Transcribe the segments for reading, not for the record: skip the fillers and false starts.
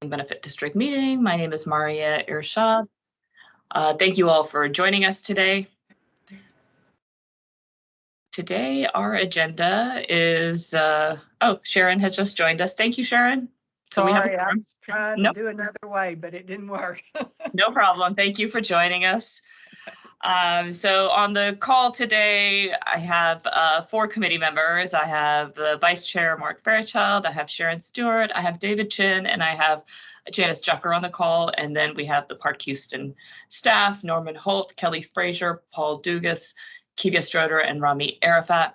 Benefit District meeting. My name is Maria Irshad. Thank you all for joining us today. Today, our agenda is, Sharon has just joined us. Thank you, Sharon. So sorry, I was trying to do another way, but it didn't work. No problem. Thank you for joining us. So on the call today, I have 4 committee members. I have the Vice Chair, Mark Fairchild. I have Sharon Stewart. I have David Chin, and I have Janice Jucker on the call. And then we have the Park Houston staff, Norman Holt, Kelly Frazier, Paul Dugas, Kivia Stroder, and Rami Arafat.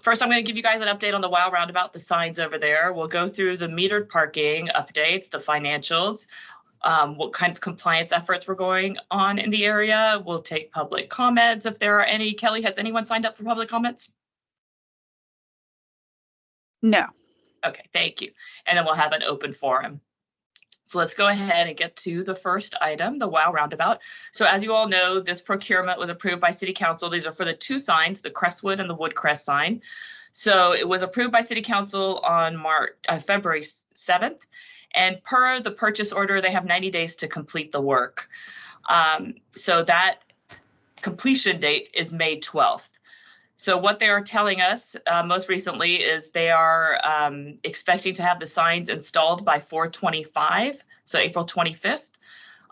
First, I'm going to give you guys an update on the WOW roundabout, the signs over there. We'll go through the metered parking updates, the financials, what kind of compliance efforts were going on in the area. We'll take public comments if there are any. Kelly, has anyone signed up for public comments? No. Okay, thank you. And then we'll have an open forum. So let's go ahead and get to the first item, the WOW roundabout. So as you all know, this procurement was approved by City Council. These are for the 2 signs, the Crestwood and the Woodcrest sign. So it was approved by City Council on February 7th. And per the purchase order, they have 90 days to complete the work. So that completion date is May 12th. So what they are telling us most recently is they are expecting to have the signs installed by 4/25, so April 25th,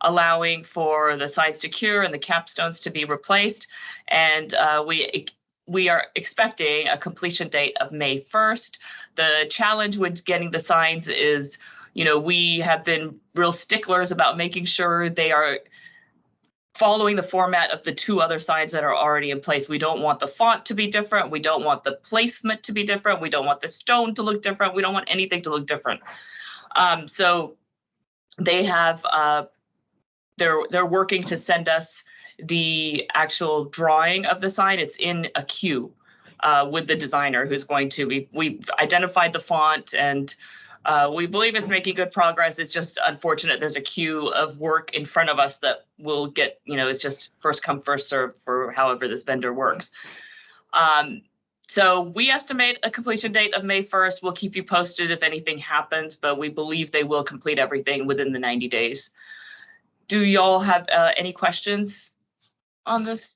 allowing for the signs to cure and the capstones to be replaced. And we are expecting a completion date of May 1st. The challenge with getting the signs is, we have been real sticklers about making sure they are following the format of the 2 other signs that are already in place. We don't want the font to be different. We don't want the placement to be different. We don't want the stone to look different. We don't want anything to look different. So they have, they're working to send us the actual drawing of the sign. It's in a queue with the designer who's going to, we've identified the font, and we believe it's making good progress. It's just unfortunate there's a queue of work in front of us that will get, it's just first come, first served for however this vendor works. So we estimate a completion date of May 1st. We'll keep you posted if anything happens, but we believe they will complete everything within the 90 days. Do y'all have any questions on this?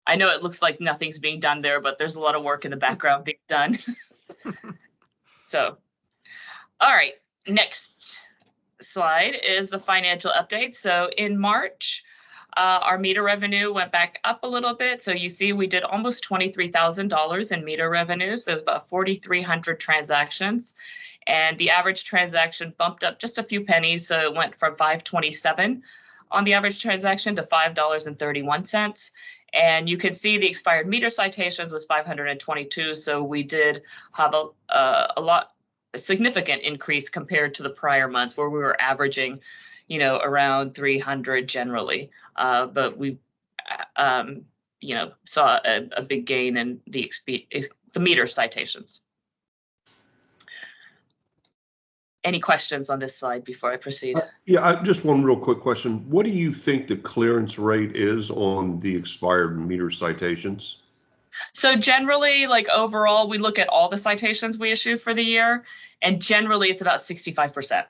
I know it looks like nothing's being done there, but there's a lot of work in the background being done. So. All right, next slide is the financial update. So in March, our meter revenue went back up a little bit. So you see we did almost $23,000 in meter revenues. There's about 4,300 transactions, and the average transaction bumped up just a few pennies. So it went from $5.27 on the average transaction to $5.31. And you can see the expired meter citations was 522. So we did have a significant increase compared to the prior months where we were averaging, around 300 generally. But we, saw a big gain in the meter citations. Any questions on this slide before I proceed? Just one real quick question. What do you think the clearance rate is on the expired meter citations? So generally, overall, we look at all the citations we issue for the year, and generally it's about 65%.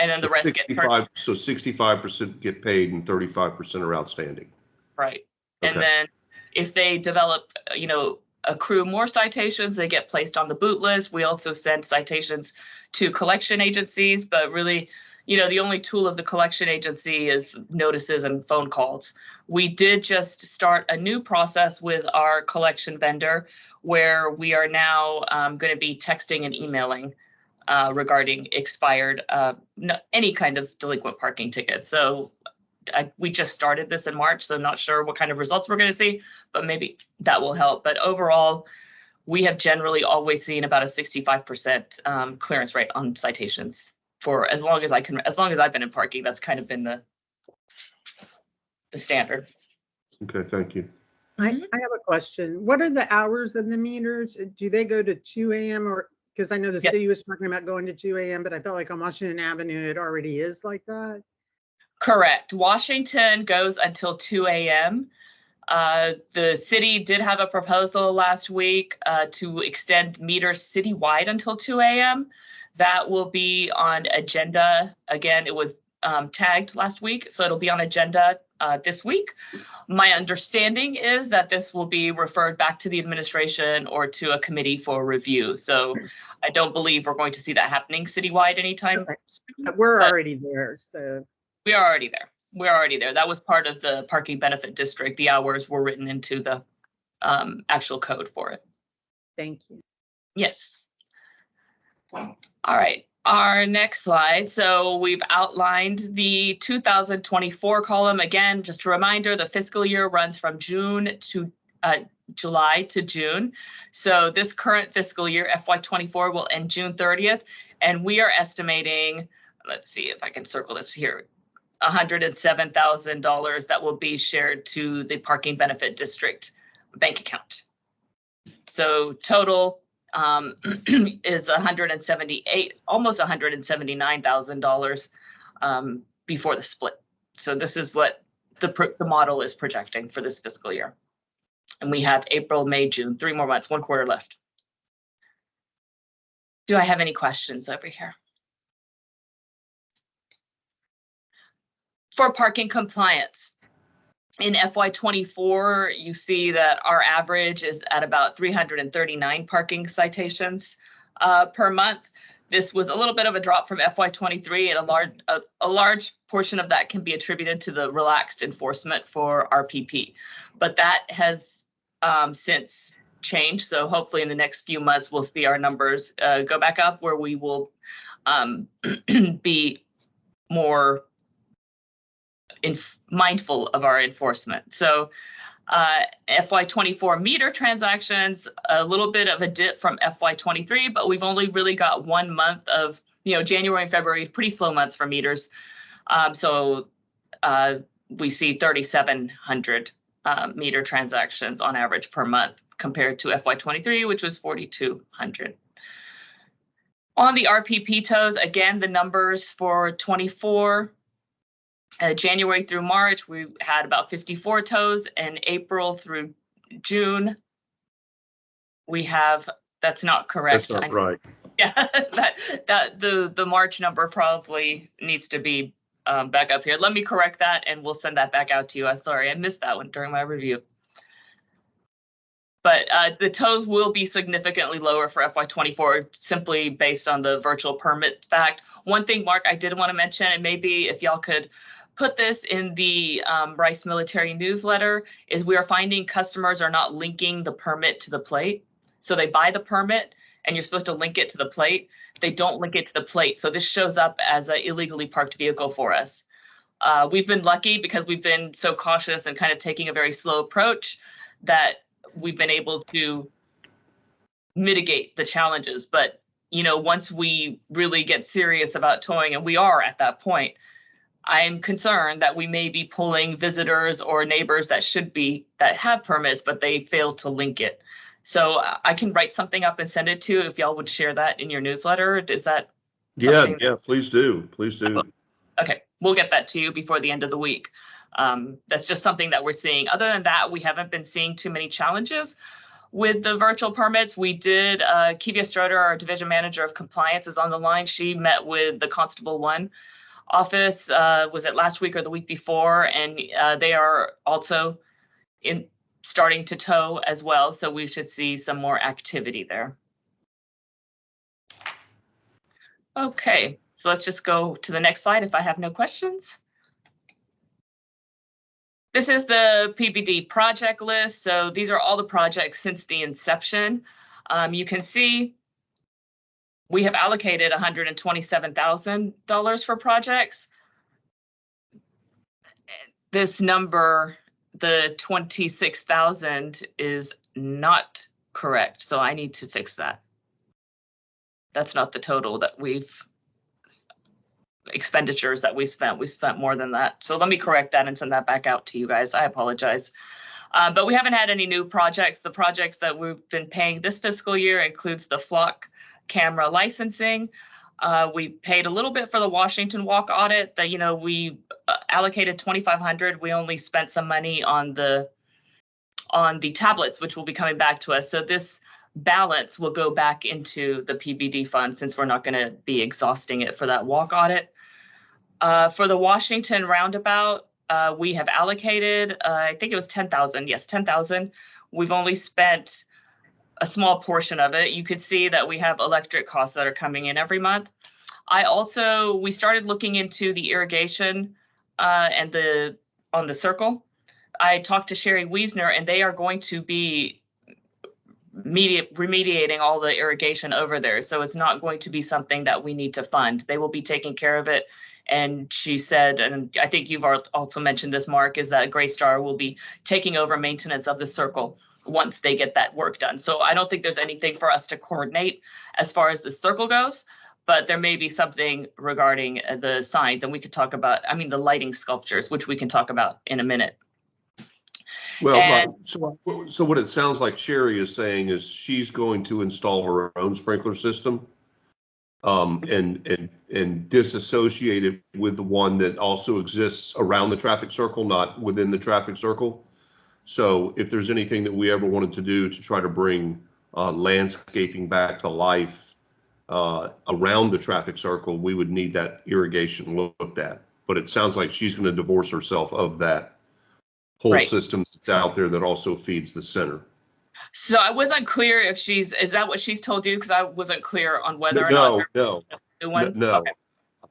And then the rest get paid. So 65% get paid and 35% are outstanding. Right. Okay. And then if they develop, accrue more citations, they get placed on the boot list. We also send citations to collection agencies, but really, the only tool of the collection agency is notices and phone calls. We did just start a new process with our collection vendor where we are now going to be texting and emailing regarding expired, any kind of delinquent parking tickets. So we just started this in March, so not sure what kind of results we're going to see, but maybe that will help. But overall, we have generally always seen about a 65% clearance rate on citations for as long as I've been in parking. That's kind of been the standard. Okay, thank you. I have a question. What are the hours of the meters? Do they go to 2 a.m. or, because I know the city was talking about going to 2 a.m., but I felt like on Washington Avenue, it already is like that. Correct. Washington goes until 2 a.m. The city did have a proposal last week to extend meters citywide until 2 a.m. That will be on agenda. Again, it was tagged last week, so it'll be on agenda this week. My understanding is that this will be referred back to the administration or to a committee for review. So I don't believe we're going to see that happening citywide anytime soon. But we're already there, so. We are already there. We're already there. That was part of the parking benefit district. The hours were written into the actual code for it. Thank you. Yes. All right. Our next slide. So we've outlined the 2024 column. Again, just a reminder, the fiscal year runs from July to June. So this current fiscal year, FY24, will end June 30th. And we are estimating, let's see if I can circle this here, $107,000 that will be shared to the parking benefit district bank account. So total is almost $179,000 before the split. So this is what the model is projecting for this fiscal year. And we have April, May, June, 3 more months, 1 quarter left. Do I have any questions over here? For parking compliance, in FY24, you see that our average is at about 339 parking citations per month. This was a little bit of a drop from FY23, and a large portion of that can be attributed to the relaxed enforcement for RPP. But that has since changed. So hopefully in the next few months, we'll see our numbers go back up, where we will be more mindful of our enforcement. So FY24 meter transactions, a little bit of a dip from FY23, but we've only really got 1 month of, January and February, pretty slow months for meters. So we see 3,700 meter transactions on average per month compared to FY23, which was 4,200. On the RPP tows, again, the numbers for 24, January through March, we had about 54 tows, and April through June, we have, that's not correct. That's not right. Yeah, the March number probably needs to be back up here. Let me correct that, and we'll send that back out to you. I'm sorry, I missed that one during my review. But the tows will be significantly lower for FY24, simply based on the virtual permit fact. One thing, Mark, I did want to mention, and maybe if y'all could put this in the Rice Military newsletter, is we are finding customers are not linking the permit to the plate. So they buy the permit and you're supposed to link it to the plate. They don't link it to the plate. So this shows up as an illegally parked vehicle for us. We've been lucky because we've been so cautious and kind of taking a very slow approach that we've been able to mitigate the challenges. But, once we really get serious about towing, and we are at that point, I am concerned that we may be pulling visitors or neighbors that have permits, but they fail to link it. So I can write something up and send it to you if y'all would share that in your newsletter. Is that? Yeah, please do. Please do. Okay, we'll get that to you before the end of the week. That's just something that we're seeing. Other than that, we haven't been seeing too many challenges with the virtual permits. We did, Kivia Stroder, our division manager of compliance, is on the line. She met with the Constable 1 office, was it last week or the week before, and they are also starting to tow as well, so we should see some more activity there. Okay, so let's just go to the next slide if I have no questions. This is the PBD project list. So these are all the projects since the inception. You can see we have allocated $127,000 for projects. This number, the 26,000, is not correct. So I need to fix that. That's not the total that expenditures that we spent. We spent more than that. So let me correct that and send that back out to you guys. I apologize. But we haven't had any new projects. The projects that we've been paying this fiscal year includes the flock camera licensing. We paid a little bit for the Washington Walk audit. That, we allocated $2,500. We only spent some money on the tablets, which will be coming back to us. So this balance will go back into the PBD fund since we're not going to be exhausting it for that walk audit. For the Washington roundabout, we have allocated, I think it was 10,000. Yes, 10,000. We've only spent a small portion of it. You could see that we have electric costs that are coming in every month. We started looking into the irrigation and on the circle. I talked to Sherry Wiesner, and they are going to be remediating all the irrigation over there. So it's not going to be something that we need to fund. They will be taking care of it. And she said, and I think you've also mentioned this, Mark, is that Greystar will be taking over maintenance of the circle once they get that work done. So I don't think there's anything for us to coordinate as far as the circle goes, but there may be something regarding the signs, and we could talk about, I mean, the lighting sculptures, which we can talk about in a minute. Well, so what it sounds like Sherry is saying is she's going to install her own sprinkler system, and disassociate it with the one that also exists around the traffic circle, not within the traffic circle. So if there's anything that we ever wanted to do to try to bring landscaping back to life around the traffic circle, we would need that irrigation looked at. But it sounds like she's going to divorce herself of that whole system that's out there that also feeds the center. So I wasn't clear if is that what she's told you? Because I wasn't clear on whether or not. No. Okay.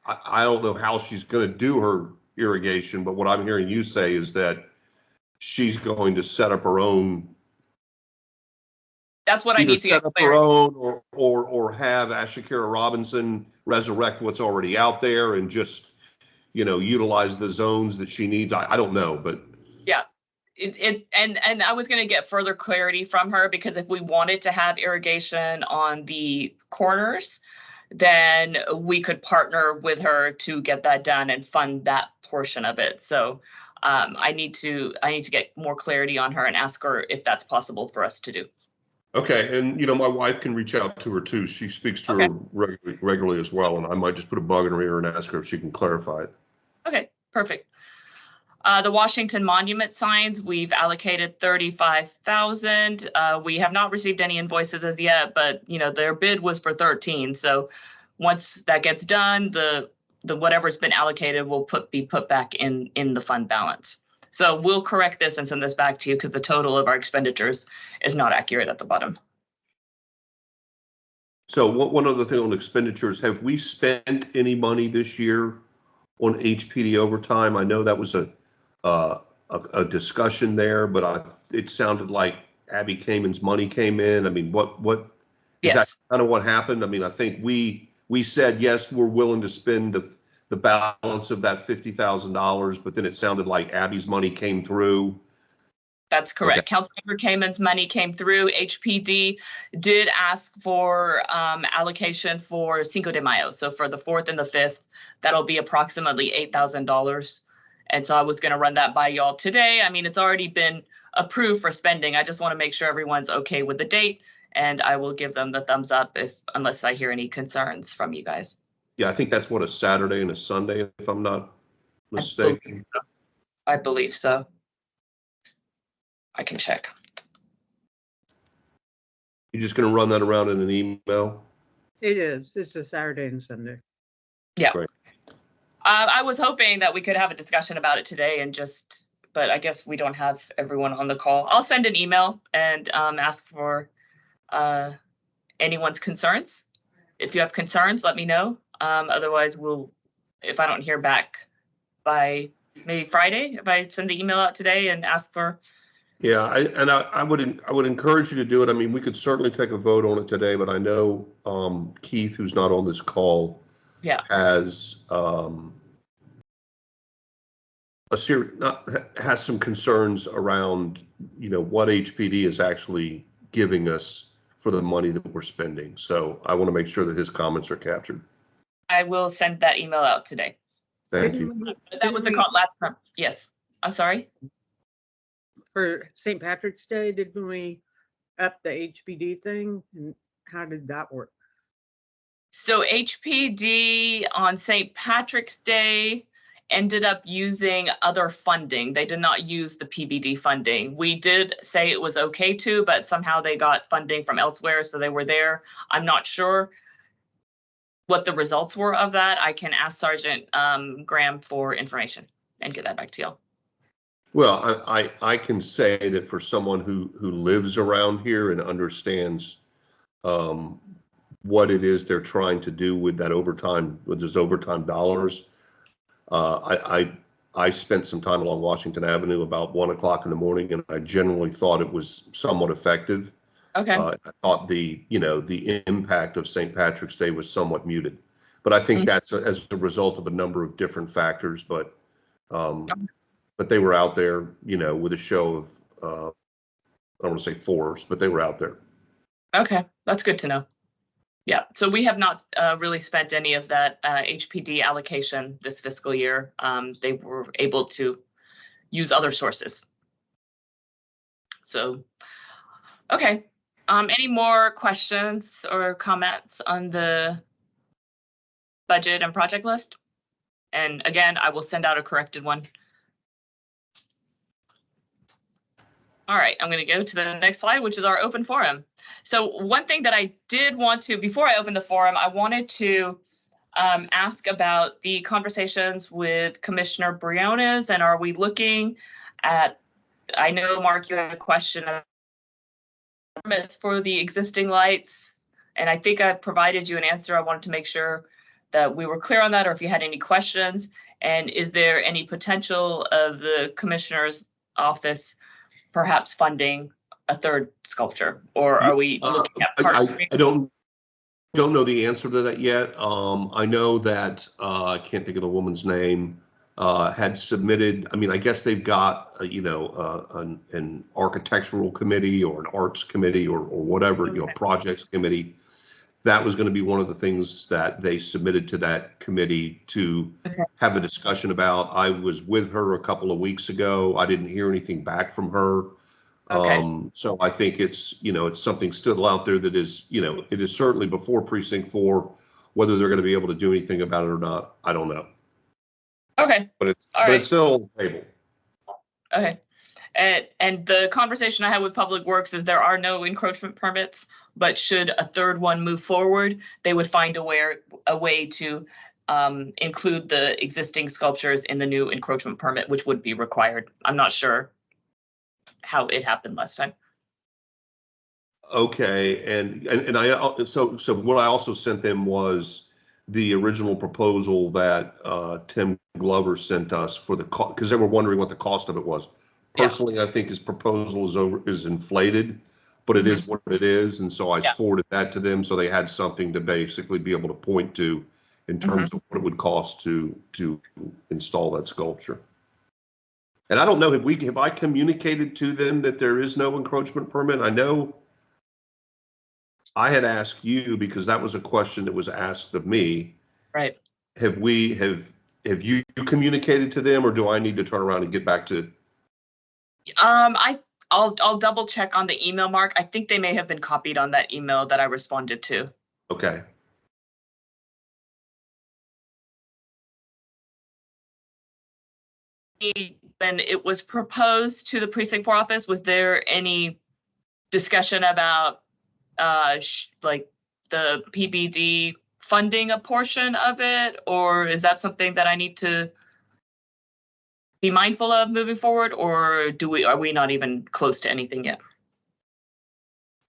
I don't know how she's going to do her irrigation, but what I'm hearing you say is that she's going to set up her own. That's what I need to set up her own, or have Ashakara Robinson resurrect what's already out there and just, utilize the zones that she needs. I don't know, but yeah. And I was going to get further clarity from her, because if we wanted to have irrigation on the corners, then we could partner with her to get that done and fund that portion of it. So I need to get more clarity on her and ask her if that's possible for us to do. Okay, and my wife can reach out to her too. She speaks to her regularly as well, and I might just put a bug in her ear and ask her if she can clarify it. Okay, perfect. The Washington Monument signs, we've allocated 35,000. We have not received any invoices as yet, but their bid was for 13. So once that gets done, the whatever's been allocated will be put back in the fund balance. So we'll correct this and send this back to you, because the total of our expenditures is not accurate at the bottom. So one other thing on expenditures, have we spent any money this year on HPD overtime? I know that was a discussion there, but it sounded like Abby Kamen's money came in. I mean, what is that kind of what happened? I mean, I think we said, yes, we're willing to spend the balance of that $50,000, but then it sounded like Abby's money came through. That's correct. Okay. Councilmember Kamen's money came through. HPD did ask for allocation for Cinco de Mayo. So for the 4th and the 5th, that'll be approximately $8,000. And so I was going to run that by y'all today. I mean, it's already been approved for spending. I just want to make sure everyone's okay with the date, and I will give them the thumbs up unless I hear any concerns from you guys. Yeah, I think that's a Saturday and a Sunday, if I'm not mistaken. I believe so. I can check. You're just going to run that around in an email? It is. It's a Saturday and Sunday. Yeah. Great. I was hoping that we could have a discussion about it today but I guess we don't have everyone on the call. I'll send an email and ask for anyone's concerns. If you have concerns, let me know. Otherwise, if I don't hear back by maybe Friday, if I send the email out today and ask for. Yeah, I would encourage you to do it. I mean, we could certainly take a vote on it today, but I know Keith, who's not on this call, has has some concerns around what HPD is actually giving us for the money that we're spending. So I want to make sure that his comments are captured. I will send that email out today. Thank you. That was the call last time. Yes, I'm sorry. For St. Patrick's Day, didn't we up the HPD thing? And how did that work? So HPD on St. Patrick's Day, ended up using other funding. They did not use the PBD funding. We did say it was okay to, but somehow they got funding from elsewhere, so they were there. I'm not sure what the results were of that. I can ask Sergeant Graham for information and get that back to y'all. Well, I can say that for someone who lives around here and understands what it is they're trying to do with that overtime, with those overtime dollars, I spent some time along Washington Avenue about 1 o'clock in the morning, and I generally thought it was somewhat effective. Okay. I thought the impact of St. Patrick's Day was somewhat muted, but I think that's as a result of a number of different factors. But they were out there, with a show of I don't want to say force, but they were out there. Okay, that's good to know. Yeah, so we have not really spent any of that HPD allocation this fiscal year. They were able to use other sources. So, okay. Any more questions or comments on the budget and project list? And again, I will send out a corrected one. All right, I'm going to go to the next slide, which is our open forum. So one thing that I did want to, before I open the forum, I wanted to ask about the conversations with Commissioner Briones, and are we looking at, I know, Mark, you had a question about permits for the existing lights, and I think I provided you an answer. I wanted to make sure that we were clear on that, or if you had any questions. And is there any potential of the Commissioner's office perhaps funding a third sculpture, or are we looking at partnering? I don't know the answer to that yet. I know that I can't think of the woman's name. Had submitted. I mean, I guess they've got an architectural committee or an arts committee or whatever, Okay. Projects committee. That was going to be one of the things that they submitted to that committee to have a discussion about. I was with her a couple of weeks ago. I didn't hear anything back from her. Okay. So I think it's something still out there that is, it is certainly before Precinct 4. Whether they're going to be able to do anything about it or not, I don't know. Okay. But it's still on the table. Okay. And the conversation I had with Public Works is there are no encroachment permits, but should a third one move forward, they would find a way to include the existing sculptures in the new encroachment permit, which would be required. I'm not sure how it happened last time. Okay, and so what I also sent them was the original proposal that Tim Glover sent us for the cost, because they were wondering what the cost of it was. Personally, I think his proposal is inflated, but it is what it is, and so I forwarded that to them so they had something to basically be able to point to in terms of what it would cost to install that sculpture. And I don't know, have I communicated to them that there is no encroachment permit? I know I had asked you because that was a question that was asked of me. Right. Have you communicated to them, or do I need to turn around and get back to? I'll double check on the email, Mark. I think they may have been copied on that email that I responded to. Okay. When it was proposed to the Precinct 4 office, was there any discussion about like the PBD funding a portion of it, or is that something that I need to be mindful of moving forward, or are we not even close to anything yet?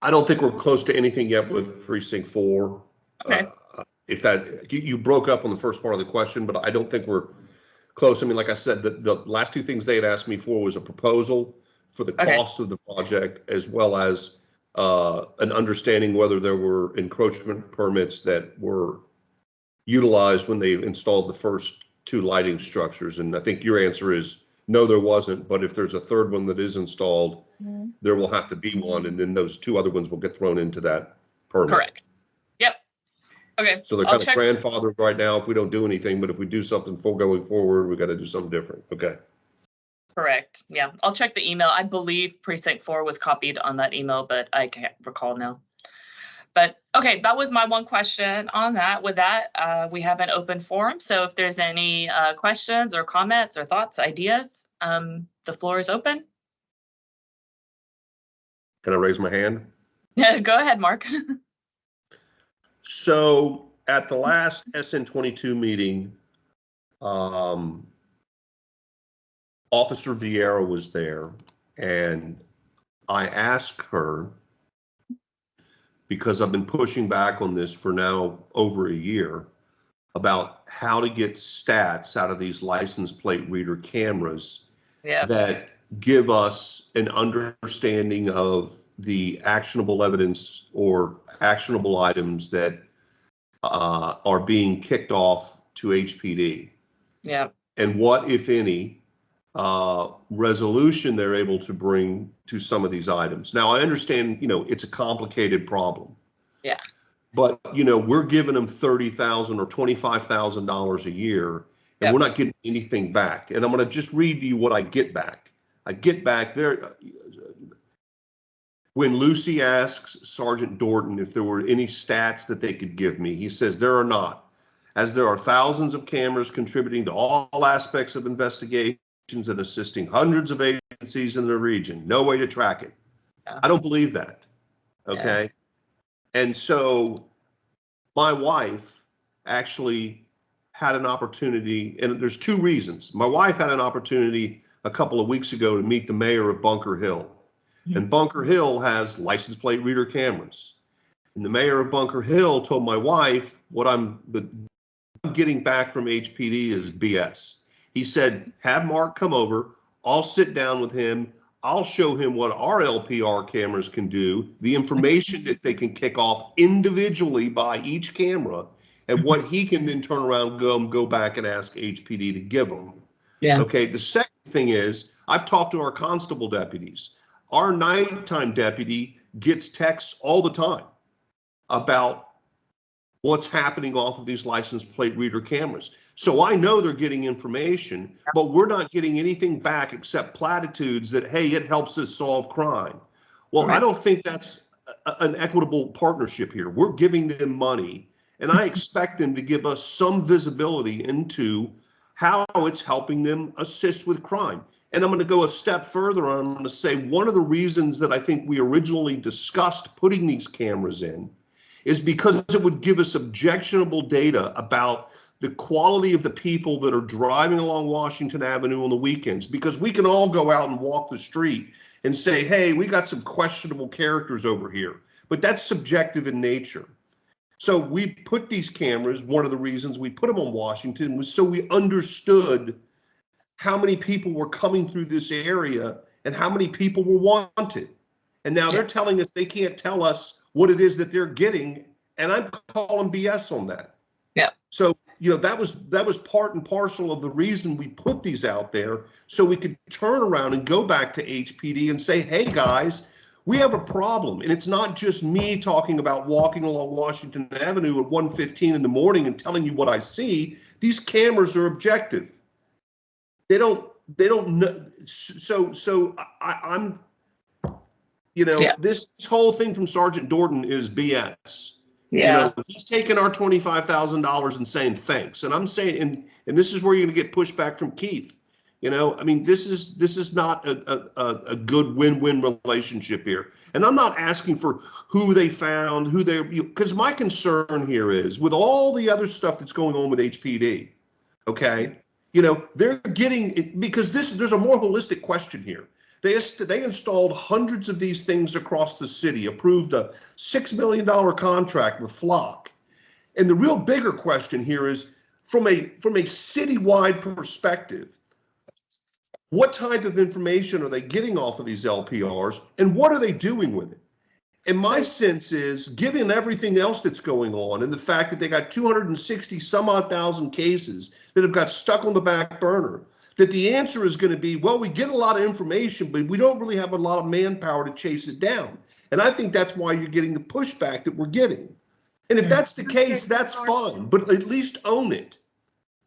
I don't think we're close to anything yet with Precinct 4. Okay. If that you broke up on the first part of the question, but I don't think we're close. I mean, like I said, the last two things they had asked me for was a proposal for the cost of the project, as well as an understanding whether there were encroachment permits that were utilized when they installed the first two lighting structures. And I think your answer is no, there wasn't. But if there's a third one that is installed, there will have to be one, and then those two other ones will get thrown into that permit. Correct. Yep. Okay. So they're kind of grandfathered right now if we don't do anything, but if we do something going forward, we got to do something different. Okay. Correct. Yeah, I'll check the email. I believe Precinct 4 was copied on that email, but I can't recall now. But okay, that was my one question on that. With that, we have an open forum. So if there's any questions or comments or thoughts, ideas, the floor is open. Can I raise my hand? Yeah, go ahead, Mark. So at the last SN22 meeting, Officer Vieira was there, and I asked her, because I've been pushing back on this for now over a year, about how to get stats out of these license plate reader cameras that give us an understanding of the actionable evidence or actionable items that are being kicked off to HPD. Yeah. And what, if any, resolution they're able to bring to some of these items. Now, I understand, it's a complicated problem. Yeah. But, we're giving them $30,000 or $25,000 a year, and we're not getting anything back. And I'm going to just read to you what I get back. I get back there. When Lucy asks Sergeant Dorton if there were any stats that they could give me, he says there are not, as there are thousands of cameras contributing to all aspects of investigations and assisting hundreds of agencies in the region. No way to track it. I don't believe that. Okay. And so my wife actually had an opportunity, and there's two reasons. My wife had an opportunity a couple of weeks ago to meet the mayor of Bunker Hill. And Bunker Hill has license plate reader cameras. And the mayor of Bunker Hill told my wife, what I'm getting back from HPD is BS. He said, have Mark come over. I'll sit down with him. I'll show him what our LPR cameras can do, the information that they can kick off individually by each camera, and what he can then turn around, go back and ask HPD to give them. Yeah. Okay. The second thing is, I've talked to our constable deputies. Our nighttime deputy gets texts all the time about what's happening off of these license plate reader cameras. So I know they're getting information, but we're not getting anything back except platitudes that, hey, it helps us solve crime. Well, I don't think that's an equitable partnership here. We're giving them money, and I expect them to give us some visibility into how it's helping them assist with crime. And I'm going to go a step further. I'm going to say one of the reasons that I think we originally discussed putting these cameras in is because it would give us objectionable data about the quality of the people that are driving along Washington Avenue on the weekends, because we can all go out and walk the street and say, hey, we got some questionable characters over here, but that's subjective in nature. So we put these cameras, one of the reasons we put them on Washington was so we understood how many people were coming through this area and how many people were wanted. And now they're telling us they can't tell us what it is that they're getting, and I'm calling BS on that. Yeah. So, that was part and parcel of the reason we put these out there, so we could turn around and go back to HPD and say, hey guys, we have a problem. And it's not just me talking about walking along Washington Avenue at 1:15 in the morning and telling you what I see. These cameras are objective. They don't know. So I'm, this whole thing from Sergeant Dorton is BS. Yeah. He's taking our $25,000 and saying thanks. And I'm saying, and this is where you're going to get pushback from Keith. This is not a good win-win relationship here. And I'm not asking for who they found, because my concern here is with all the other stuff that's going on with HPD, okay? They're getting, because there's a more holistic question here. They installed hundreds of these things across the city, approved a $6 million contract with Flock. And the real bigger question here is, from a citywide perspective, what type of information are they getting off of these LPRs, and what are they doing with it? And my sense is, given everything else that's going on and the fact that they got 260 some odd thousand cases that have got stuck on the back burner, that the answer is going to be, well, we get a lot of information, but we don't really have a lot of manpower to chase it down. And I think that's why you're getting the pushback that we're getting. And if that's the case, that's fine, but at least own it.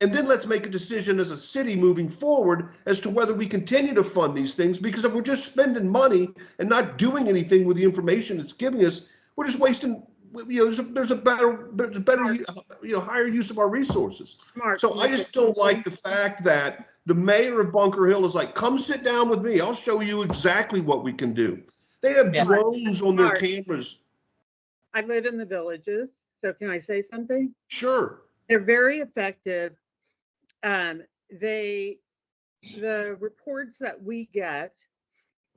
And then let's make a decision as a city moving forward as to whether we continue to fund these things, because if we're just spending money and not doing anything with the information it's giving us, we're just wasting there's a better, higher use of our resources. Mark, So I just don't like the fact that the mayor of Bunker Hill is like, come sit down with me. I'll show you exactly what we can do. They have Yeah. drones on their Mark. cameras. I live in the villages, so can I say something? Sure. They're very effective. The reports that we get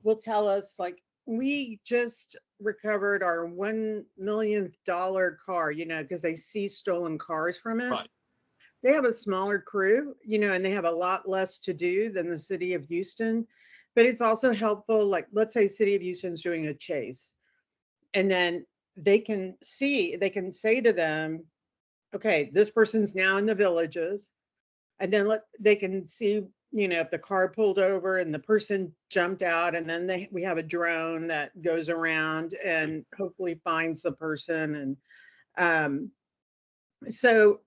will tell us, like, we just recovered our $1 millionth car, because they see stolen cars from it. Right. They have a smaller crew, and they have a lot less to do than the city of Houston. But it's also helpful, like, let's say city of Houston's doing a chase, and then they can say to them, okay, this person's now in the villages, and then they can see, if the car pulled over and the person jumped out, and then we have a drone that goes around and hopefully finds the person. And so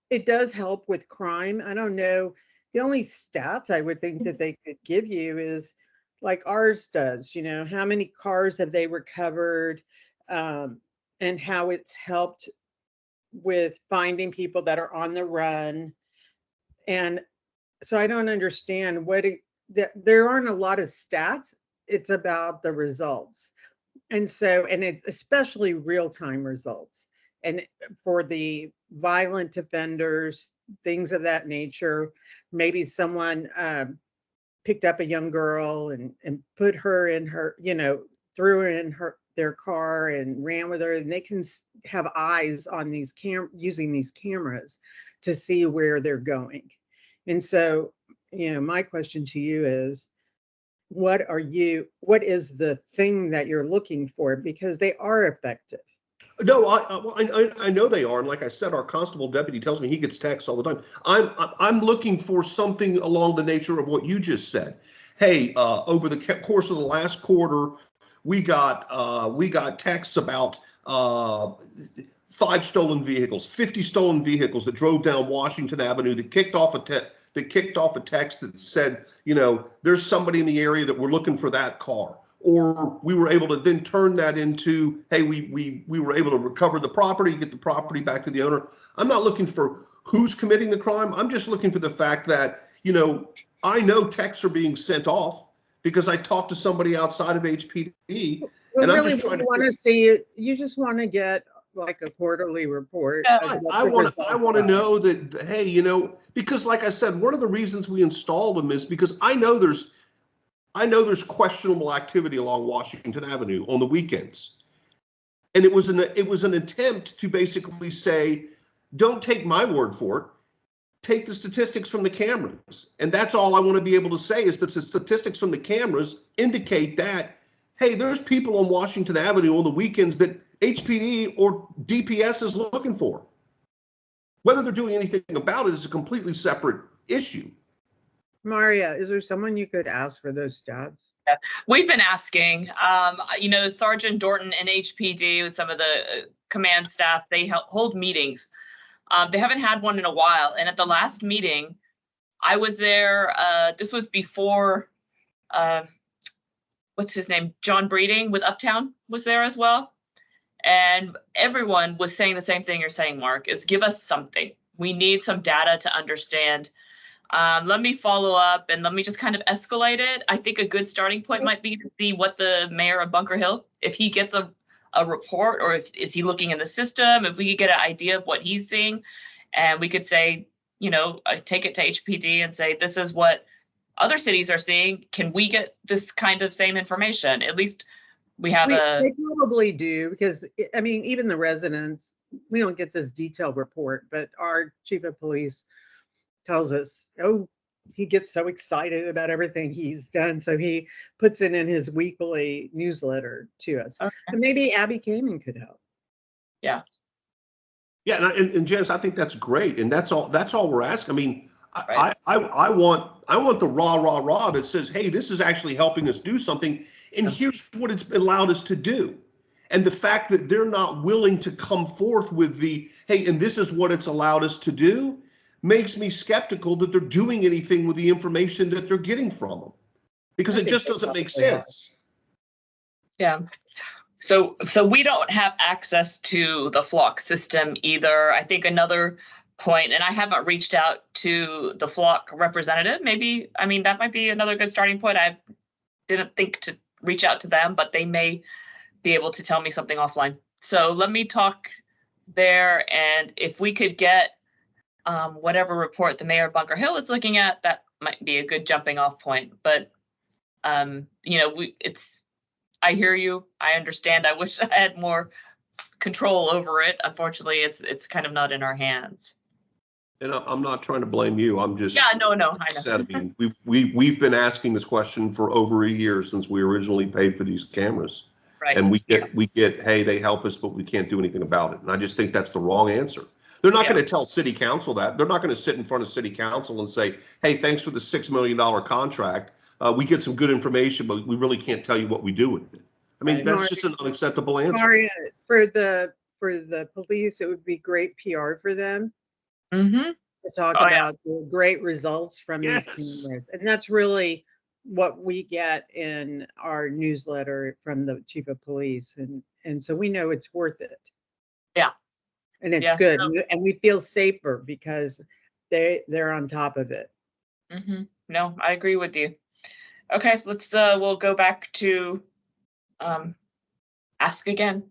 it does help with crime. I don't know. The only stats I would think that they could give you is like ours does, how many cars have they recovered, and how it's helped with finding people that are on the run. And so I don't understand there aren't a lot of stats. It's about the results. And it's especially real-time results. And for the violent offenders, things of that nature, maybe someone picked up a young girl and put her in her, threw her in their car and ran with her, and they can have eyes on these using these cameras to see where they're going. And so, my question to you is, what is the thing that you're looking for? Because they are effective. No, I know they are, and like I said, our constable deputy tells me he gets texts all the time. I'm looking for something along the nature of what you just said. Hey, over the course of the last quarter, we got texts about 5 stolen vehicles, 50 stolen vehicles that drove down Washington Avenue that kicked off a text that said, there's somebody in the area that we're looking for that car. Or we were able to then turn that into, hey, we were able to recover the property, get the property back to the owner. I'm not looking for who's committing the crime. I'm just looking for the fact that, I know texts are being sent off because I talked to somebody outside of HPD. Well, and really, I'm just trying to want to see it. You just want to get like a quarterly report. Yeah. I want to know that, hey, because like I said, one of the reasons we installed them is because I know there's questionable activity along Washington Avenue on the weekends. And it was an attempt to basically say, don't take my word for it. Take the statistics from the cameras. And that's all I want to be able to say is that the statistics from the cameras indicate that, hey, there's people on Washington Avenue on the weekends that HPD or DPS is looking for. Whether they're doing anything about it is a completely separate issue. Maria, is there someone you could ask for those stats? We've been asking, Sergeant Dorton and HPD with some of the command staff, they hold meetings. They haven't had one in a while. And at the last meeting, I was there. This was before, what's his name? John Breeding with Uptown was there as well. And everyone was saying the same thing you're saying, Mark, is give us something. We need some data to understand. Let me follow up and let me just kind of escalate it. I think a good starting point might be to see what the mayor of Bunker Hill, if he gets a report, or is he looking in the system, if we could get an idea of what he's seeing, and we could say, take it to HPD and say, this is what other cities are seeing. Can we get this kind of same information? At least we have They probably do, because I mean, even the residents, we don't get this detailed report, but our chief of police tells us, he gets so excited about everything he's done. So he puts it in his weekly newsletter to us. Okay. And maybe Abby Kamen could help. Yeah. Yeah. And Janice, I think that's great. And that's all we're asking. I mean, right. I want the rah that says, hey, this is actually helping us do something. And here's what it's allowed us to do. And the fact that they're not willing to come forth with hey, and this is what it's allowed us to do, makes me skeptical that they're doing anything with the information that they're getting from them, because it just doesn't make sense. Yeah. So we don't have access to the flock system either. I think another point, and I haven't reached out to the flock representative. Maybe, I mean, that might be another good starting point. I didn't think to reach out to them, but they may be able to tell me something offline. So let me talk there, and if we could get whatever report the mayor of Bunker Hill is looking at, that might be a good jumping off point. But you know, I hear you. I understand. I wish I had more control over it. Unfortunately, it's kind of not in our hands. And I'm not trying to blame you. I'm just no, I know. upset. I mean, we've been asking this question for over a year since we originally paid for these cameras. Right. And we get, hey, they help us, but we can't do anything about it. And I just think that's the wrong answer. They're not going to tell city council that. They're not going to sit in front of city council and say, hey, thanks for the $6 million contract. We get some good information, but we really can't tell you what we do with it. I mean, that's just an unacceptable answer. Maria, for the police, it would be great PR for them to talk about the great results from these cameras. And that's really what we get in our newsletter from the chief of police. And so we know it's worth it. Yeah. And it's good. And we feel safer because they're on top of it. No, I agree with you. Okay, let's we'll go back to ask again,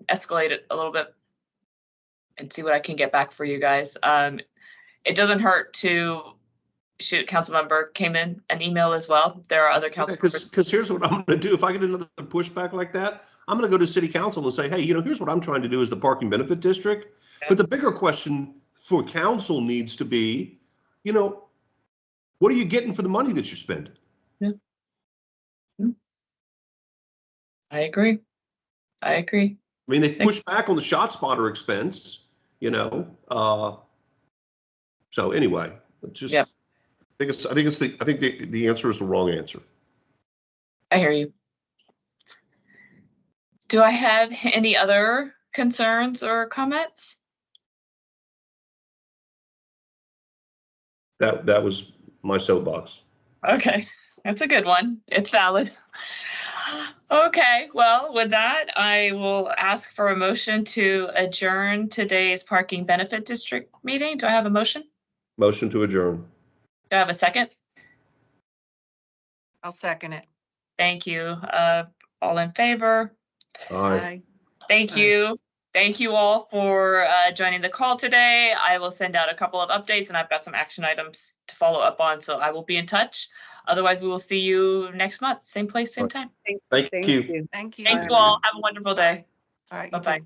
escalate it a little bit, and see what I can get back for you guys. It doesn't hurt to shoot. Councilmember came in an email as well. There are other council members. Because here's what I'm going to do. If I get another pushback like that, I'm going to go to city council and say, hey, you know, here's what I'm trying to do as the parking benefit district. Okay. But the bigger question for council needs to be, you know, what are you getting for the money that you're spending? Yeah. I agree. I mean, they push back on the shot spotter expense, you know. So anyway, just I think the answer is the wrong answer. I hear you. Do I have any other concerns or comments? That was my soapbox. Okay, that's a good one. It's valid. Okay, well, with that, I will ask for a motion to adjourn today's parking benefit district meeting. Do I have a motion? Motion to adjourn. Do I have a second? I'll second it. Thank you. All in favor? Aye. Thank you. Thank you all for joining the call today. I will send out a couple of updates, and I've got some action items to follow up on, so I will be in touch. Otherwise, we will see you next month. Same place, same time. Thank you. Thank you. Thank you all. Have a wonderful day. All right. Bye-bye.